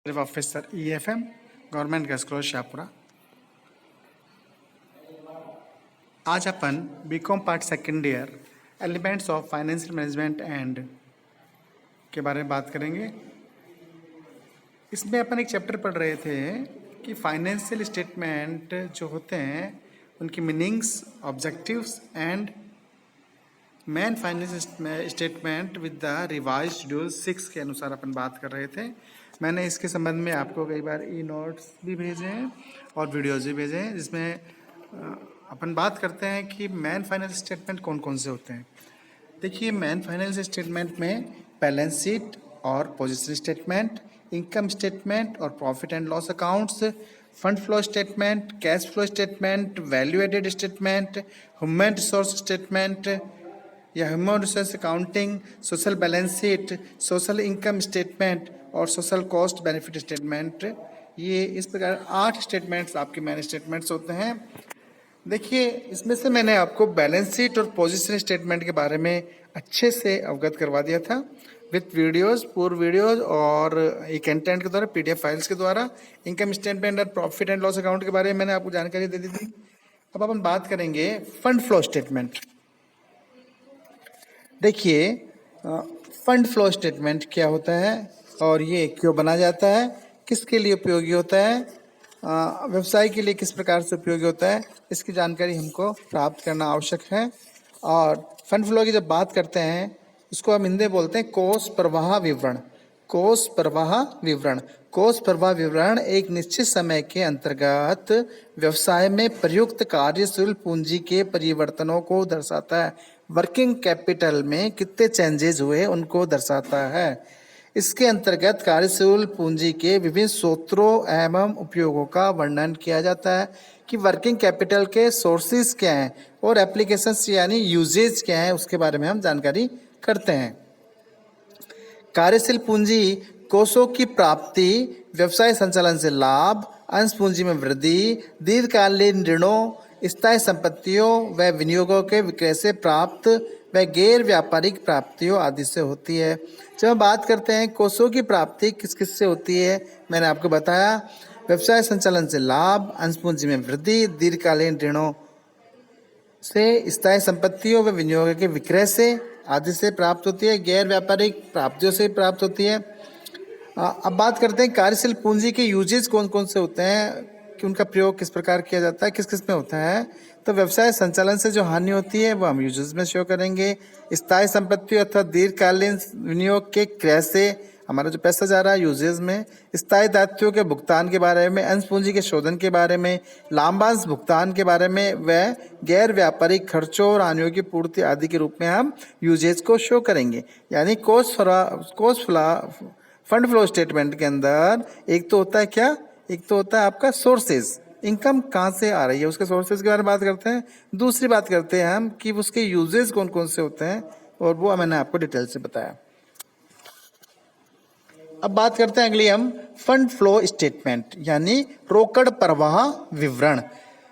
Officer EFM government गैस क्लोज शाहपुरा। आज अपन BCom part second year elements of financial management and के बारे में बात करेंगे। इसमें अपन एक चैप्टर पढ़ रहे थे कि फाइनेंशियल स्टेटमेंट जो होते हैं उनकी meanings, objectives and main financial statement with the revised schedule 6 के अनुसार अपन बात कर रहे थे। मैंने इसके संबंध में आपको कई बार नोट्स भी भेजे हैं और वीडियोज़ भी भेजे हैं, जिसमें अपन बात करते हैं कि मेन फाइनेंशियल स्टेटमेंट कौन कौन से होते हैं। देखिए, मेन फाइनेंशियल स्टेटमेंट में बैलेंस शीट और पोजीशन स्टेटमेंट, इनकम स्टेटमेंट और profit and loss accounts, fund flow statement, cash flow statement, value added statement, human resource statement या human resource accounting, social balance sheet, social income statement और social cost benefit statement, ये इस प्रकार 8 statements आपके main statements होते हैं। देखिए, इसमें से मैंने आपको बैलेंस शीट और पोजीशन स्टेटमेंट के बारे में अच्छे से अवगत करवा दिया था विथ वीडियोस, पूर्व वीडियोस और एक कंटेंट के द्वारा, PDF फाइल्स के द्वारा। इनकम स्टेटमेंट और प्रॉफिट एंड लॉस अकाउंट के बारे में मैंने आपको जानकारी दे दी थी। अब अपन बात करेंगे फंड फ्लो स्टेटमेंट। देखिए, फंड फ्लो स्टेटमेंट क्या होता है और ये क्यों बनाया जाता है, किसके लिए उपयोगी होता है, व्यवसाय के लिए किस प्रकार से उपयोगी होता है, इसकी जानकारी हमको प्राप्त करना आवश्यक है। और फंड फ्लो की जब बात करते हैं उसको हम हिंदी बोलते हैं कोष प्रवाह विवरण। कोष प्रवाह विवरण, कोष प्रवाह विवरण एक निश्चित समय के अंतर्गत व्यवसाय में प्रयुक्त कार्यशील पूंजी के परिवर्तनों को दर्शाता है। वर्किंग कैपिटल में कितने चेंजेस हुए उनको दर्शाता है। इसके अंतर्गत कार्यशील पूंजी के विभिन्न स्रोतों एवं उपयोगों का वर्णन किया जाता है कि वर्किंग कैपिटल के सोर्सेज क्या हैं और एप्लीकेशंस यानी यूजेज क्या है, उसके बारे में हम जानकारी करते हैं। कार्यशील पूंजी कोषों की प्राप्ति, व्यवसाय संचालन से लाभ, अंश पूंजी में वृद्धि, दीर्घकालीन ऋणों, स्थायी संपत्तियों व विनियोगों के विक्रय से प्राप्त व गैर व्यापारिक प्राप्तियों आदि से होती है। जब हम बात करते हैं कोषों की प्राप्ति किस किस से होती है, मैंने आपको बताया, व्यवसाय संचालन से लाभ, अंश पूंजी में वृद्धि, दीर्घकालीन ऋणों से, स्थायी संपत्तियों व विनियोग के विक्रय से आदि से प्राप्त होती है, गैर व्यापारिक प्राप्तियों से प्राप्त होती है। अब बात करते हैं कार्यशील पूंजी के यूजेस कौन कौन से होते हैं, कि उनका प्रयोग किस प्रकार किया जाता है, किस किस में होता है। तो व्यवसाय संचालन से जो हानि होती है वो हम यूजेस में शो करेंगे। स्थायी संपत्ति अर्थात दीर्घकालीन विनियोग के क्रय से हमारा जो पैसा जा रहा है यूजेस में। स्थायी दायित्वों के भुगतान के बारे में, अंश पूंजी के शोधन के बारे में, लाभांश भुगतान के बारे में व गैर व्यापारिक खर्चों और हानियों की पूर्ति आदि के रूप में हम यूजेस को शो करेंगे। यानी फंड फ्लो स्टेटमेंट के अंदर एक तो होता है क्या, एक तो होता है आपका सोर्सेज, इनकम कहाँ से आ रही है, उसके सोर्सेज के बारे में बात करते हैं। दूसरी बात करते हैं हम कि उसके यूजेस कौन कौन से होते हैं, और वो मैंने आपको डिटेल से बताया। अब बात करते हैं अगली हम फंड फ्लो स्टेटमेंट यानी रोकड़ प्रवाह विवरण।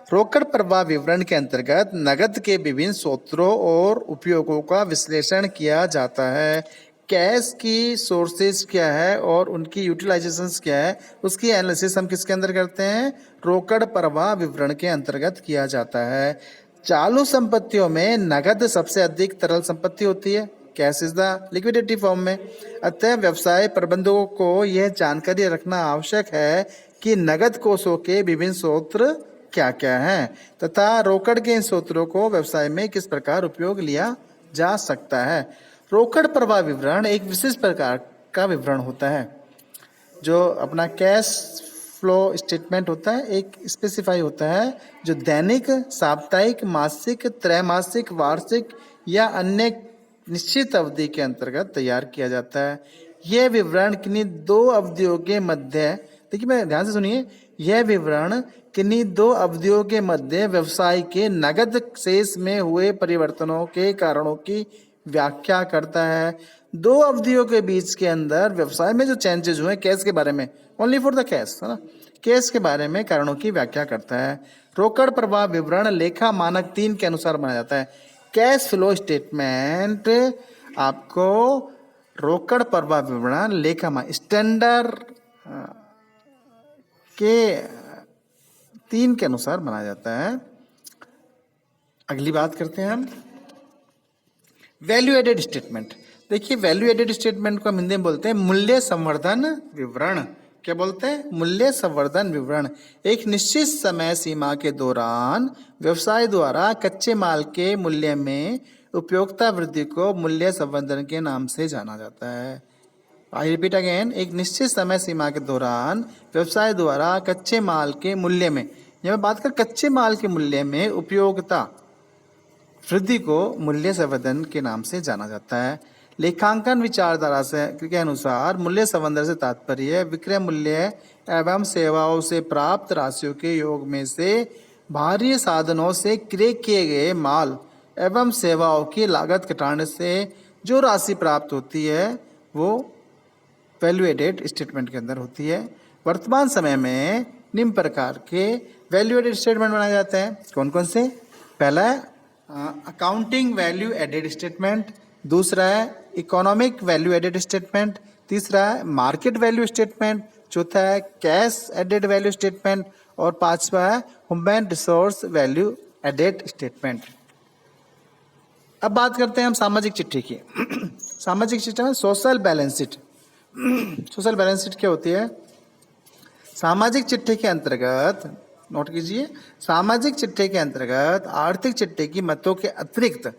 रोकड़ प्रवाह विवरण के अंतर्गत नकद के विभिन्न स्रोतों और उपयोगों का विश्लेषण किया जाता है। कैश की सोर्सेज क्या है और उनकी यूटिलाइजेशंस क्या है, उसकी एनालिसिस हम किसके अंदर करते हैं, रोकड़ प्रवाह विवरण के अंतर्गत किया जाता है। चालू संपत्तियों में नगद सबसे अधिक तरल संपत्ति होती है, cash is the liquidity form में। अतः व्यवसाय प्रबंधकों को यह जानकारी रखना आवश्यक है कि नगद कोषों के विभिन्न स्रोत क्या क्या हैं तथा रोकड़ के इन स्रोतों को व्यवसाय में किस प्रकार उपयोग लिया जा सकता है। रोकड़ प्रवाह विवरण एक विशेष प्रकार का विवरण होता है। जो अपना कैश फ्लो स्टेटमेंट होता है एक स्पेसिफाई होता है, जो दैनिक, साप्ताहिक, मासिक, त्रैमासिक, वार्षिक या अन्य निश्चित अवधि के अंतर्गत तैयार किया जाता है। यह विवरण किन्हीं 2 अवधियों के मध्य, देखिए मैं ध्यान से सुनिए, यह विवरण किन्हीं 2 अवधियों के मध्य व्यवसाय के नगद शेष में हुए परिवर्तनों के कारणों की व्याख्या करता है। 2 अवधियों के बीच के अंदर व्यवसाय में जो चेंजेस हुए कैश के बारे में, ओनली फॉर द कैश, है ना, कैश के बारे में कारणों की व्याख्या करता है। रोकड़ प्रवाह विवरण लेखा मानक 3 के अनुसार बनाया जाता है। कैश फ्लो स्टेटमेंट आपको रोकड़ प्रवाह विवरण लेखा मानक स्टैंडर्ड के 3 के अनुसार बनाया जाता है। अगली बात करते हैं हम वैल्यू एडेड स्टेटमेंट। देखिए वैल्यू एडेड स्टेटमेंट को हम हिंदी में बोलते हैं मूल्य संवर्धन विवरण। क्या बोलते हैं? मूल्य संवर्धन विवरण। एक निश्चित समय सीमा के दौरान व्यवसाय द्वारा कच्चे माल के मूल्य में उपयोगिता वृद्धि को मूल्य संवर्धन के नाम से जाना जाता है। आई रिपीट अगेन, एक निश्चित समय सीमा के दौरान व्यवसाय द्वारा कच्चे माल के मूल्य में, जब मैं बात कर कच्चे माल के मूल्य में उपयोगिता वृद्धि को मूल्य संवर्धन के नाम से जाना जाता है। लेखांकन विचारधारा से के अनुसार मूल्य संवर्धन से तात्पर्य विक्रय मूल्य एवं सेवाओं से प्राप्त राशियों के योग में से बाहरी साधनों से क्रय किए गए माल एवं सेवाओं की लागत घटाने से जो राशि प्राप्त होती है वो वैल्यू एडेड स्टेटमेंट के अंदर होती है। वर्तमान समय में निम्न प्रकार के वैल्यू एडेड स्टेटमेंट बनाए जाते हैं। कौन कौन से? पहला है अकाउंटिंग वैल्यू एडेड स्टेटमेंट, दूसरा है इकोनॉमिक वैल्यू एडेड स्टेटमेंट, तीसरा है मार्केट वैल्यू स्टेटमेंट, चौथा है कैश एडेड वैल्यू स्टेटमेंट और पांचवा है human resource value added statement. अब बात करते हैं हम सामाजिक चिट्ठी की। सामाजिक चिट्ठी में social balance sheet. Social balance sheet क्या होती है? सामाजिक चिट्ठी के अंतर्गत, नोट कीजिए, सामाजिक चिट्ठी के अंतर्गत आर्थिक चिट्ठी की मतों के अतिरिक्त,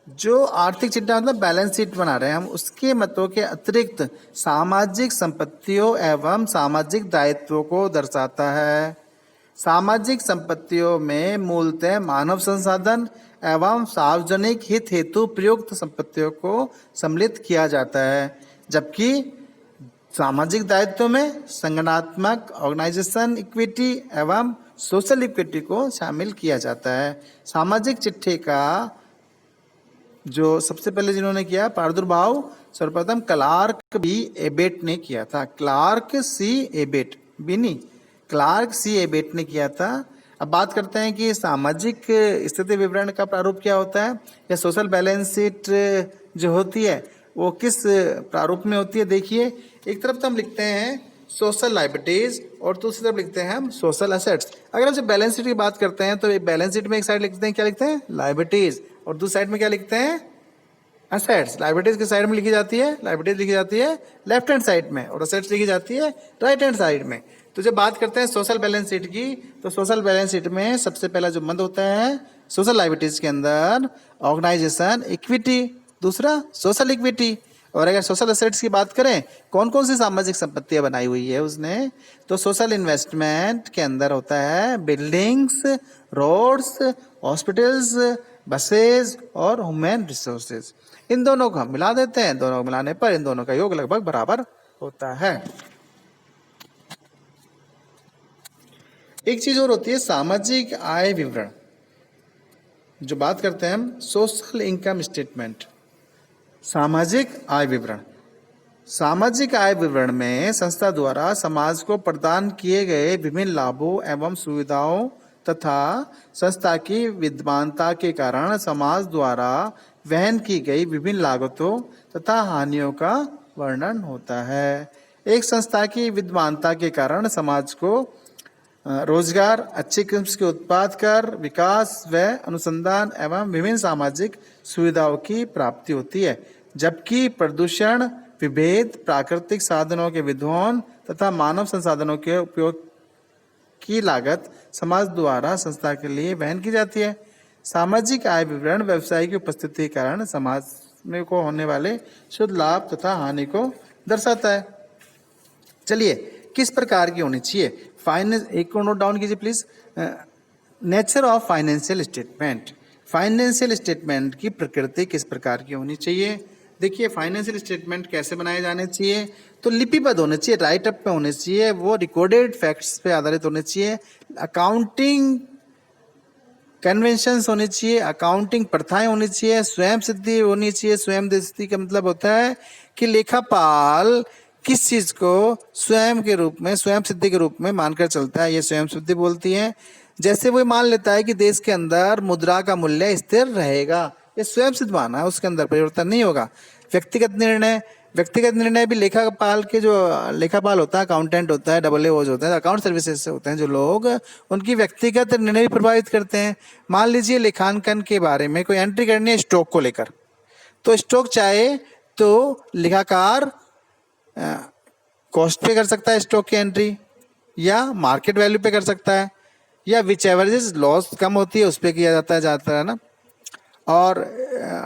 जो आर्थिक चिट्ठा मतलब बैलेंस शीट बना रहे हैं हम, उसके मतों के अतिरिक्त सामाजिक संपत्तियों एवं सामाजिक दायित्वों को दर्शाता है। सामाजिक संपत्तियों में मूलतः मानव संसाधन एवं सार्वजनिक हित हेतु प्रयुक्त संपत्तियों को सम्मिलित किया जाता है, जबकि सामाजिक दायित्व में संगठनात्मक ऑर्गेनाइजेशन इक्विटी एवं सोशल इक्विटी को शामिल किया जाता है। सामाजिक चिट्ठी का जो सबसे पहले जिन्होंने किया प्रादुर्भाव सर्वप्रथम क्लार्क बी एबेट ने किया था। क्लार्क सी एबेट, बी नहीं, क्लार्क सी एबेट ने किया था। अब बात करते हैं कि सामाजिक स्थिति विवरण का प्रारूप क्या होता है या सोशल बैलेंस शीट जो होती है वो किस प्रारूप में होती है। देखिए, एक तरफ तो हम लिखते हैं सोशल लायबिलिटीज और दूसरी तरफ लिखते हैं हम सोशल एसेट्स। अगर हम बैलेंस शीट की बात करते हैं तो एक बैलेंस शीट में एक साइड लिखते हैं, क्या लिखते हैं? लायबिलिटीज, और दूसरी साइड में क्या लिखते हैं? एसेट्स। लायबिलिटीज की साइड में लिखी जाती है, लायबिलिटीज लिखी जाती है लेफ्ट हैंड साइड में और एसेट्स लिखी जाती है राइट हैंड साइड में। तो जब बात करते हैं सोशल बैलेंस शीट की, तो सोशल बैलेंस शीट में सबसे पहला जो मद होता है सोशल लायबिलिटीज के अंदर ऑर्गेनाइजेशन इक्विटी, दूसरा सोशल इक्विटी। और अगर सोशल एसेट्स की बात करें, कौन कौन सी सामाजिक संपत्तियां बनाई हुई है उसने, तो सोशल इन्वेस्टमेंट के अंदर होता है बिल्डिंग्स, रोड्स, हॉस्पिटल्स, बसेस और ह्यूमन रिसोर्सेज। इन दोनों को हम मिला देते हैं, दोनों को मिलाने पर इन दोनों का योग लगभग बराबर होता है। एक चीज और होती है सामाजिक आय विवरण, जो बात करते हैं हम सोशल इनकम स्टेटमेंट। सामाजिक आय विवरण, सामाजिक आय विवरण में संस्था द्वारा समाज को प्रदान किए गए विभिन्न लाभों एवं सुविधाओं तथा संस्था की विद्यमानता के कारण समाज द्वारा वहन की गई विभिन्न लागतों तथा हानियों का वर्णन होता है। एक संस्था की विद्यमानता के कारण समाज को रोजगार, अच्छी किस्म के उत्पाद कर, विकास व अनुसंधान एवं विभिन्न सामाजिक सुविधाओं की प्राप्ति होती है, जबकि प्रदूषण, विभेद, प्राकृतिक साधनों के विध्वंस तथा मानव संसाधनों के उपयोग की लागत समाज द्वारा संस्था के लिए वहन की जाती है। सामाजिक आय विवरण व्यवसाय की उपस्थिति के कारण समाज में को होने वाले शुद्ध लाभ तथा हानि को दर्शाता है। चलिए, किस प्रकार की होनी चाहिए फाइनेंस, एक को नोट डाउन कीजिए please. Nature of financial statement, financial statement की प्रकृति किस प्रकार की होनी चाहिए। देखिए, फाइनेंशियल स्टेटमेंट कैसे बनाए जाने चाहिए, तो लिपिबद्ध होने चाहिए, राइट अप पे होने चाहिए, वो रिकॉर्डेड फैक्ट्स पे आधारित होने चाहिए, अकाउंटिंग कन्वेंशंस होनी चाहिए, अकाउंटिंग प्रथाएं होनी चाहिए, स्वयं सिद्धि होनी चाहिए। स्वयं सिद्धि का मतलब होता है कि लेखापाल किस चीज को स्वयं के रूप में, स्वयं सिद्धि के रूप में मानकर चलता है, ये स्वयं सिद्धि बोलती है। जैसे वो मान लेता है कि देश के अंदर मुद्रा का मूल्य स्थिर रहेगा, ये स्वयं सिद्ध माना है, उसके अंदर परिवर्तन नहीं होगा। व्यक्तिगत निर्णय, व्यक्तिगत निर्णय भी लेखापाल के जो लेखापाल होता है, अकाउंटेंट होता है, AAOs होते हैं, अकाउंट सर्विसेज से होते हैं जो लोग, उनकी व्यक्तिगत निर्णय भी प्रभावित करते हैं। मान लीजिए लेखांकन के बारे में कोई एंट्री करनी है स्टॉक को लेकर, तो स्टॉक चाहे तो लेखाकार कॉस्ट पे कर सकता है स्टॉक की एंट्री, या मार्केट वैल्यू पे कर सकता है, या विच एवर इज लॉस कम होती है उस पर किया जाता है ज़्यादातर, है ना। और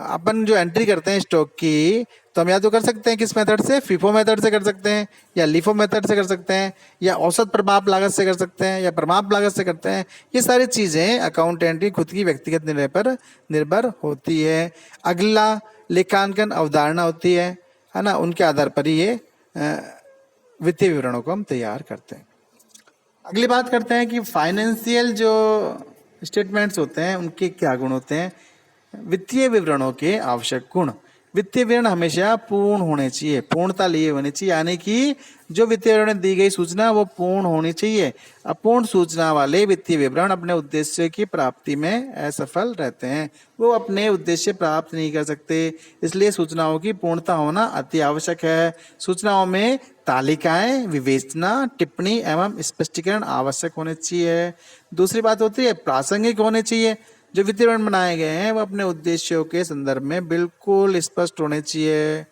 अपन जो एंट्री करते हैं स्टॉक की, तो हम या तो कर सकते हैं किस मेथड से, फीफो मेथड से कर सकते हैं, या लीफो मेथड से कर सकते हैं, या औसत प्रमाप लागत से कर सकते हैं, या प्रमाप लागत से करते हैं। ये सारी चीज़ें अकाउंटेंट की खुद की व्यक्तिगत निर्णय पर निर्भर होती है। अगला लेखांकन अवधारणा होती है ना, उनके आधार पर ही ये वित्तीय विवरणों को हम तैयार करते हैं। अगली बात करते हैं कि फाइनेंशियल जो स्टेटमेंट्स होते हैं उनके क्या गुण होते हैं। वित्तीय विवरणों के आवश्यक गुण। वित्तीय विवरण हमेशा पूर्ण होने चाहिए, पूर्णता लिए होनी चाहिए, यानी कि जो वित्तीय विवरण में दी गई सूचना वो पूर्ण होनी चाहिए। अपूर्ण सूचना वाले वित्तीय विवरण अपने उद्देश्य की प्राप्ति में असफल रहते हैं, वो अपने उद्देश्य प्राप्त नहीं कर सकते। इसलिए सूचनाओं की पूर्णता होना अति आवश्यक है। सूचनाओं में तालिकाएं, विवेचना, टिप्पणी एवं स्पष्टीकरण आवश्यक होने चाहिए। दूसरी बात होती है प्रासंगिक होने चाहिए। जो वित्तीय विवरण बनाए गए हैं वो अपने उद्देश्यों के संदर्भ में बिल्कुल स्पष्ट होने चाहिए,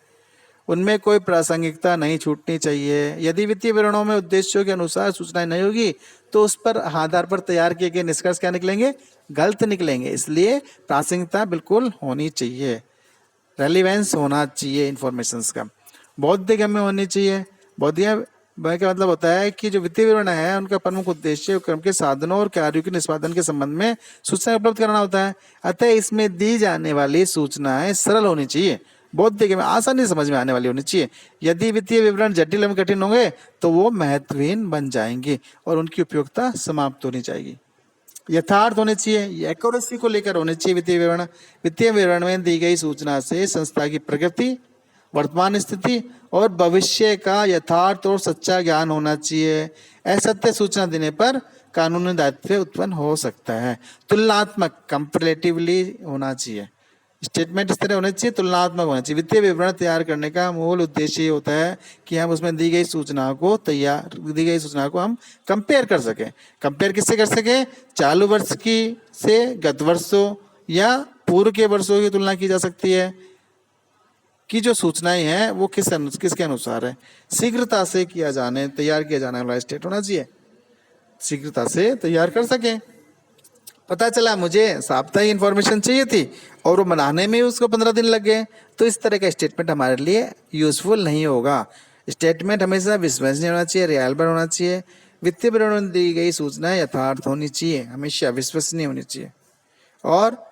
उनमें कोई प्रासंगिकता नहीं छूटनी चाहिए। यदि वित्तीय विवरणों में उद्देश्यों के अनुसार सूचनाएं नहीं होगी तो उस पर आधार पर तैयार किए गए निष्कर्ष क्या निकलेंगे, गलत निकलेंगे। इसलिए प्रासंगिकता बिल्कुल होनी चाहिए, रेलिवेंस होना चाहिए इन्फॉर्मेशंस का। बौद्धिक में होनी चाहिए। बौद्धिक का मतलब होता है कि जो वित्तीय विवरण है उनका प्रमुख उद्देश्य क्रम के साधनों और कार्यों के निष्पादन के संबंध में सूचनाएं उपलब्ध कराना होता है। अतः इसमें दी जाने वाली सूचनाएं सरल होनी चाहिए, बौद्धिक में आसानी से समझ में आने वाली होनी चाहिए। यदि वित्तीय विवरण जटिल एवं कठिन होंगे तो वो महत्वहीन बन जाएंगे और उनकी उपयोगिता समाप्त होनी चाहिए। यथार्थ होने चाहिए, एक्यूरेसी को लेकर होने चाहिए वित्तीय विवरण। वित्तीय विवरण में दी गई सूचना से संस्था की प्रगति, वर्तमान स्थिति और भविष्य का यथार्थ और सच्चा ज्ञान होना चाहिए। असत्य सूचना देने पर कानूनी दायित्व उत्पन्न हो सकता है। तुलनात्मक, कंपैरेटिवली होना चाहिए। स्टेटमेंट इस तरह होने चाहिए, तुलनात्मक होना चाहिए। वित्तीय विवरण तैयार करने का मूल उद्देश्य ये होता है कि हम उसमें दी गई सूचना को हम कंपेयर कर सकें। कंपेयर किससे कर सकें, चालू वर्ष की से गत वर्षों या पूर्व के वर्षों की तुलना की जा सकती है कि जो सूचनाएं हैं वो किसके अनुसार है। शीघ्रता से तैयार किया जाने वाला स्टेट होना चाहिए, शीघ्रता से तैयार कर सकें। पता चला मुझे साप्ताहिक इंफॉर्मेशन चाहिए थी और वो बनाने में उसको 15 दिन लग गए, तो इस तरह का स्टेटमेंट हमारे लिए यूजफुल नहीं होगा। स्टेटमेंट हमेशा विश्वसनीय होना चाहिए, रिलायबल होना चाहिए। वित्तीय विवरण में दी गई सूचनाएं यथार्थ होनी चाहिए, हमेशा विश्वसनीय होनी चाहिए और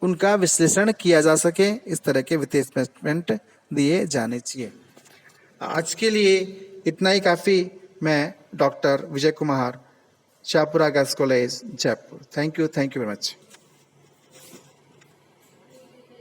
उनका विश्लेषण किया जा सके, इस तरह के वित्तीय स्टेटमेंट दिए जाने चाहिए। आज के लिए इतना ही काफ़ी। मैं doctor Vijay Kumar, Shahpura girls college, Jaipur. Thank you very much.